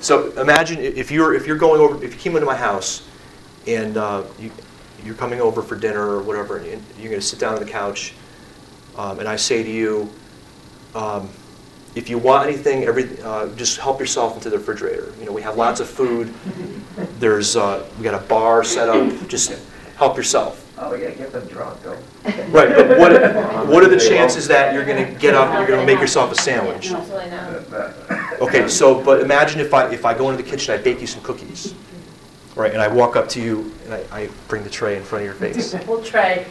So imagine if you're going over, if you came into my house and you're coming over for dinner or whatever, and you're going to sit down on the couch, and I say to you, if you want anything, just help yourself into the refrigerator. You know, we have lots of food. There's we got a bar set up. Just help yourself. Oh, yeah, get them drunk, though. Right, but what are the chances that you're going to get up and you're going to make yourself a sandwich? Absolutely not. Okay, so but imagine if I go into the kitchen, I bake you some cookies, right? And I walk up to you and I bring the tray in front of your face. We'll try.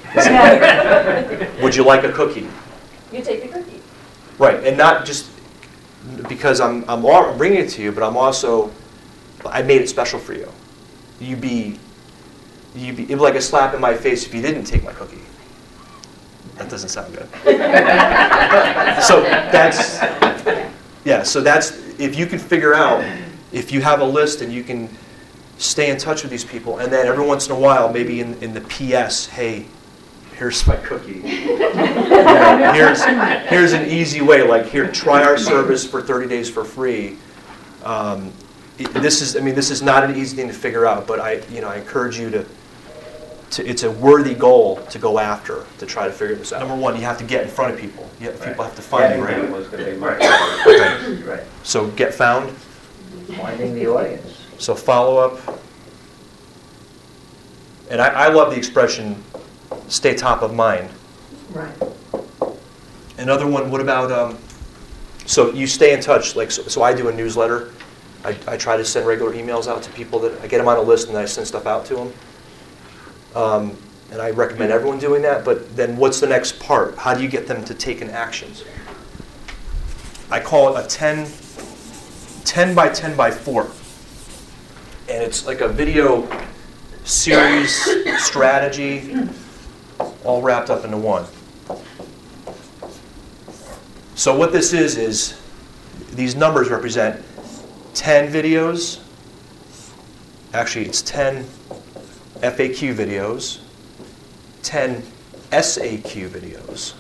Would you like a cookie? You take the cookie. Right, and not just because I'm bringing it to you, but I made it special for you. It'd be like a slap in my face if you didn't take my cookie. That doesn't sound good. So that's if you can figure out, if you have a list and you can stay in touch with these people, and then every once in a while, maybe in the PS, hey, here's my cookie. You know, here's an easy way, like here, try our service for 30 days for free. This is not an easy thing to figure out, but I encourage you to it's a worthy goal to go after, to try to figure this out. Number one, you have to get in front of people. People have to find you, right? Right. So get found. Finding the audience. So follow up. And I love the expression, stay top of mind. Right. Another one, what about, so you stay in touch, like, so I do a newsletter. I try to send regular emails out to people that, I get them on a list and then I send stuff out to them. And I recommend everyone doing that, but then what's the next part? How do you get them to take an action? I call it a 10 by 10 by 4. And it's like a video series strategy all wrapped up into one. So what this is these numbers represent 10 videos. Actually, it's 10 FAQ videos, 10 SAQ videos.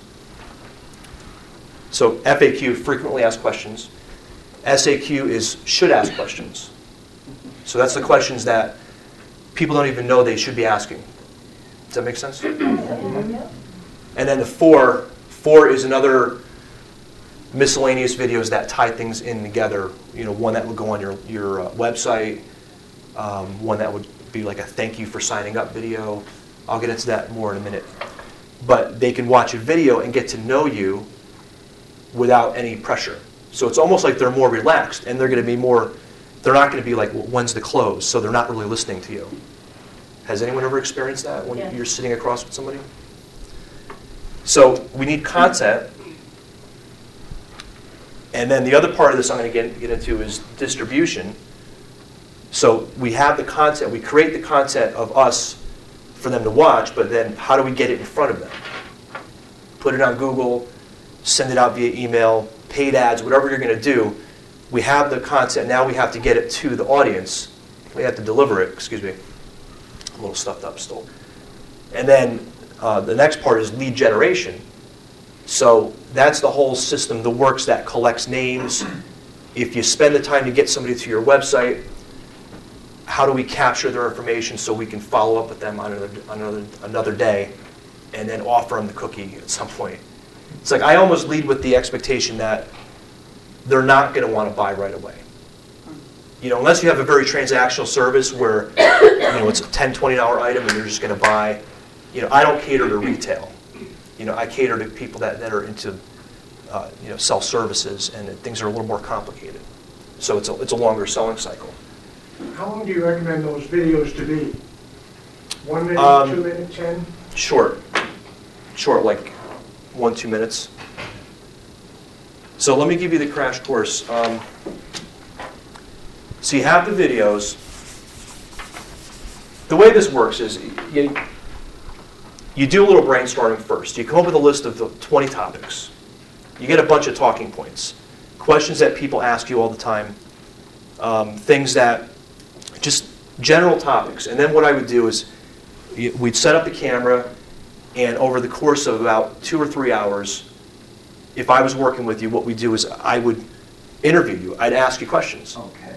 So FAQ, frequently asked questions. SAQ is should ask questions. So that's the questions that people don't even know they should be asking. Does that make sense? And then the 4 is another miscellaneous videos that tie things in together. You know, one that would go on your website, one that would be like a thank you for signing up video. I'll get into that more in a minute. But they can watch a video and get to know you without any pressure. So it's almost like they're more relaxed, and they're going to be more, they're not going to be like, well, when's the close? So they're not really listening to you. Has anyone ever experienced that when you're sitting across with somebody? So we need content. And then the other part of this I'm going to get into is distribution. So we have the content, we create the content of us for them to watch, but then how do we get it in front of them? Put it on Google, send it out via email, paid ads, whatever you're going to do. We have the content, now we have to get it to the audience. We have to deliver it, excuse me. I'm a little stuffed up still. And then the next part is lead generation. So that's the whole system, the works that collects names. If you spend the time to get somebody to your website, how do we capture their information so we can follow up with them on another day and then offer them the cookie at some point? It's like I almost lead with the expectation that they're not going to want to buy right away. You know, unless you have a very transactional service where it's a $10, $20 item and they're just going to buy. You know, I don't cater to retail. You know, I cater to people that are into sell services, and things are a little more complicated. So it's a longer selling cycle. How long do you recommend those videos to be? 1 minute, 2 minutes, 10? Short, like 1-2 minutes. So let me give you the crash course. So you have the videos. The way this works is you do a little brainstorming first. You come up with a list of the 20 topics. You get a bunch of talking points, questions that people ask you all the time, things that just general topics. And then what I would do is we'd set up the camera, and over the course of about 2 or 3 hours, if I was working with you, what we do is I would interview you. I'd ask you questions. Okay.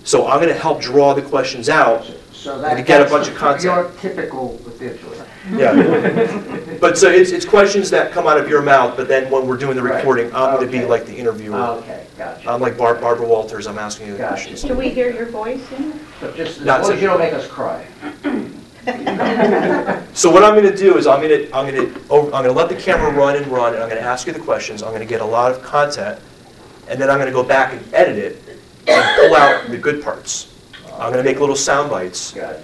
So I'm going to help draw the questions out. So And that, to get a that's bunch of content. your typical visual. Yeah. But so it's questions that come out of your mouth, but then when we're doing the Right. recording, I'm going to be Okay. like the interviewer. Okay, gotcha. I'm like Barbara Walters, I'm asking you the Gotcha. questions. Can we hear your voice in it? But just as Not long as so- you don't make us cry. So what I'm going to do is I'm going to let the camera run, and I'm going to ask you the questions. I'm going to get a lot of content, and then I'm going to go back and edit it and pull out the good parts. I'm going to make little sound bites, Gotcha.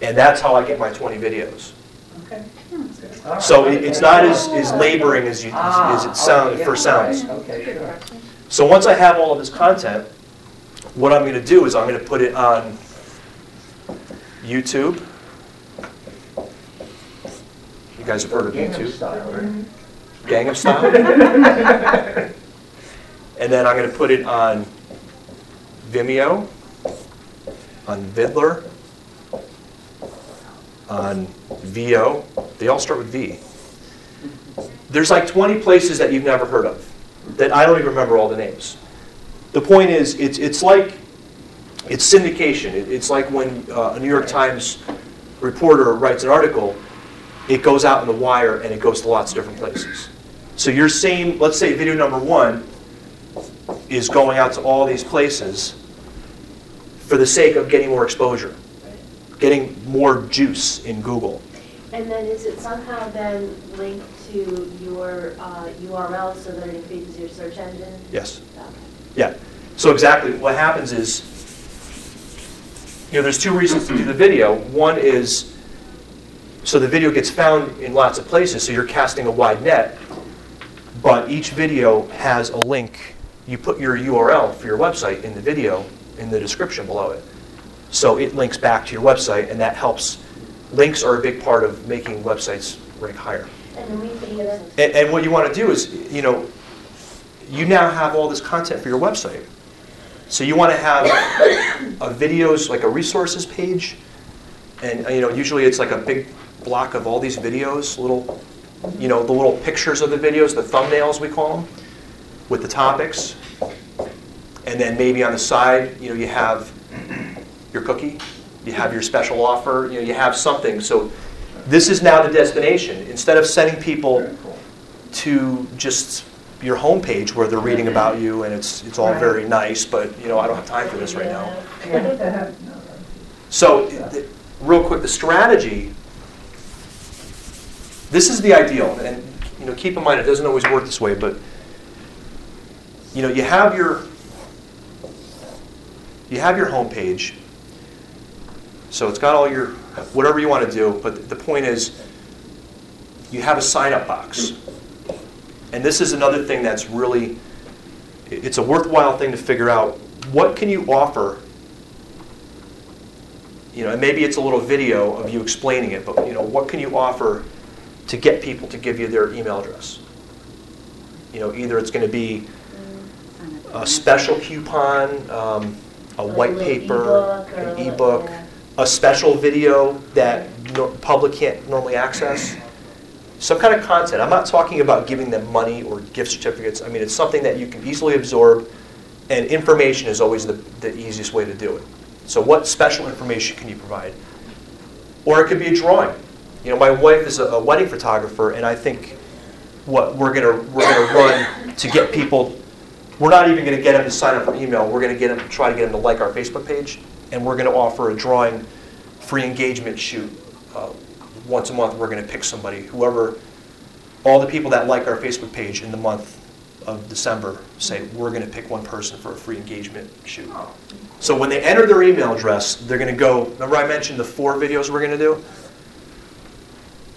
and that's how I get my 20 videos. Okay. All right. So it's not as laboring as it Okay, yeah, first sounds. right. Okay, sure. So once I have all of this content, what I'm going to do is I'm going to put it on YouTube. You guys have heard of Gangnam YouTube? Style, right? Gangnam Style. And then I'm going to put it on Vimeo, on Vidler, on VO. They all start with V. There's like 20 places that you've never heard of, that I don't even remember all the names. The point is, it's syndication. It's like when a New York Times reporter writes an article, it goes out in the wire and it goes to lots of different places. So you're saying, let's say video number 1 is going out to all these places for the sake of getting more exposure, getting more juice in Google. And then is it somehow then linked to your URL so that it feeds your search engine? Yes. Okay. Yeah. So exactly what happens is, there's 2 reasons to do the video. One is so the video gets found in lots of places, so you're casting a wide net, but each video has a link. You put your URL for your website in the video in the description below it. So it links back to your website, and that helps. Links are a big part of making websites rank higher. And the reason is, And what you want to do is, you now have all this content for your website. So you want to have a videos, like a resources page, and usually it's like a big block of all these videos, little, the little pictures of the videos, the thumbnails we call them, with the topics. And then maybe on the side, you have your cookie, you have your special offer, you have something. So this is now the destination. Instead of sending people Very cool. to just your homepage where they're reading about you and it's all very nice, but I don't have time for this right now. So real quick, the strategy, this is the ideal, and keep in mind it doesn't always work this way, but you have your homepage. So it's got all your, whatever you want to do, but the point is you have a sign-up box. And this is another thing that's really, it's a worthwhile thing to figure out. What can you offer? And maybe it's a little video of you explaining it, but what can you offer to get people to give you their email address? Either it's going to be a special coupon, a like white a little paper, ebook or an a little- ebook, yeah. a special video that public can't normally access. Some kind of content. I'm not talking about giving them money or gift certificates. I mean, it's something that you can easily absorb, and information is always the easiest way to do it. So what special information can you provide? Or it could be a drawing. My wife is a wedding photographer, and I think what we're gonna run to get people, we're not even going to get them to sign up for email. We're going to try to get them to like our Facebook page, and we're going to offer a drawing free engagement shoot. Once a month, we're going to pick somebody, all the people that like our Facebook page in the month of December say, we're going to pick one person for a free engagement shoot. So when they enter their email address, they're going to go, remember I mentioned the 4 videos we're going to do?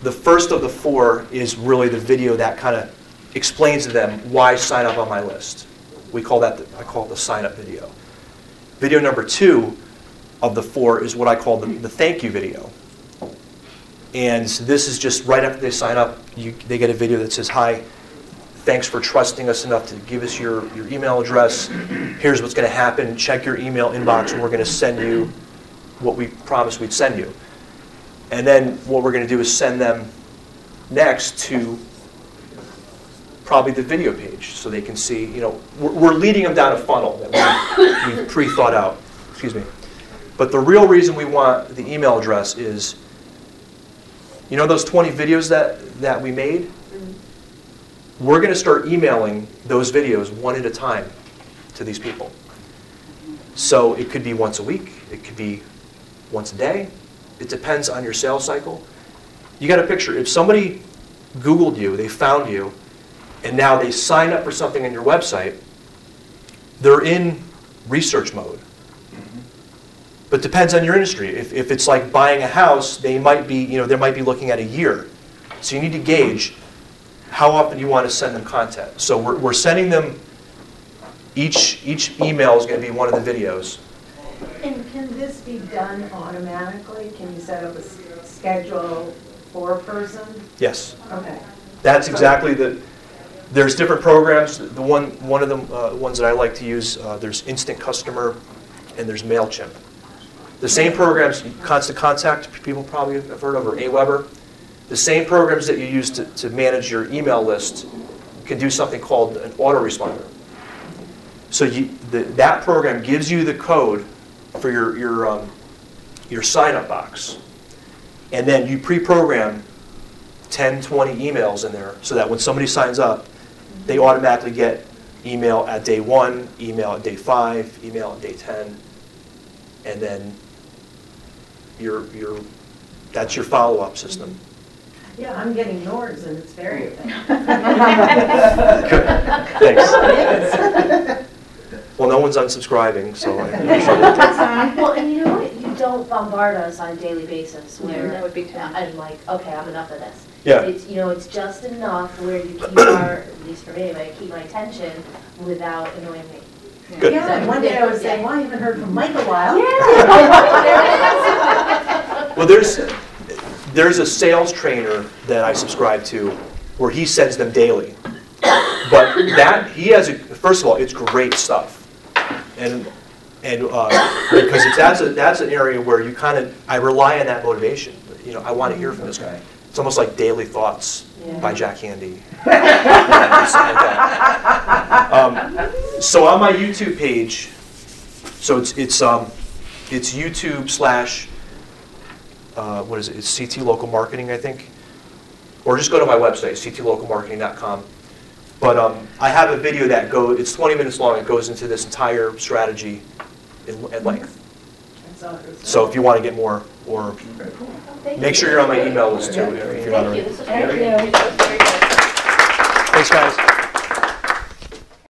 The first of the 4 is really the video that kind of explains to them why sign up on my list. I call it the sign up video. Video number 2 of the 4 is what I call the thank you video. And this is just right after they sign up, they get a video that says, hi, thanks for trusting us enough to give us your email address. Here's what's going to happen. Check your email inbox, and we're going to send you what we promised we'd send you. And then what we're going to do is send them next to probably the video page, so they can see, we're leading them down a funnel that we've pre-thought out. excuse me. But the real reason we want the email address is, you know those 20 videos that we made? We're going to start emailing those videos one at a time to these people. So it could be once a week, it could be once a day. It depends on your sales cycle. You got a picture. If somebody Googled you, they found you, and now they sign up for something on your website, they're in research mode. But depends on your industry. If it's like buying a house, they might be, they might be looking at a year. So you need to gauge how often you want to send them content. So we're sending them, each email is going to be one of the videos. And can this be done automatically? Can you set up a schedule for a person? Yes. Okay. That's exactly there's different programs. One of the ones that I like to use, there's Instant Customer and there's MailChimp. The same programs, Constant Contact, people probably have heard of, or Aweber. The same programs that you use to manage your email list can do something called an autoresponder. So that program gives you the code for your sign-up box. And then you pre-program 10, 20 emails in there so that when somebody signs up, they automatically get email at day 1, email at day 5, email at day 10, and then that's your follow-up system. Yeah, I'm getting yours, and it's very effective. Thanks. Well, no one's unsubscribing, so I appreciate it. Well, and you know what? You don't bombard us on a daily basis where That would be tough. I'm like, okay, I'm enough of this. Yeah. It's just enough where you keep at least for me, anyway, keep my attention without annoying me. Good. Yeah, and one day I was saying, well, I haven't heard from Mike a while. Well, there's a sales trainer that I subscribe to where he sends them daily. But he has first of all, it's great stuff. And because that's an area where I rely on that motivation. I want to hear from this guy. It's almost like Daily Thoughts by Jack Handy. So on my YouTube page, so it's YouTube / what is it? It's CT Local Marketing, I think. Or just go to my website, ctlocalmarketing.com. But I have a video that it's 20 minutes long. It goes into this entire strategy at length. So if you want to get more, or make sure you're on my email list too. If you're not already. Thank you. This was very good.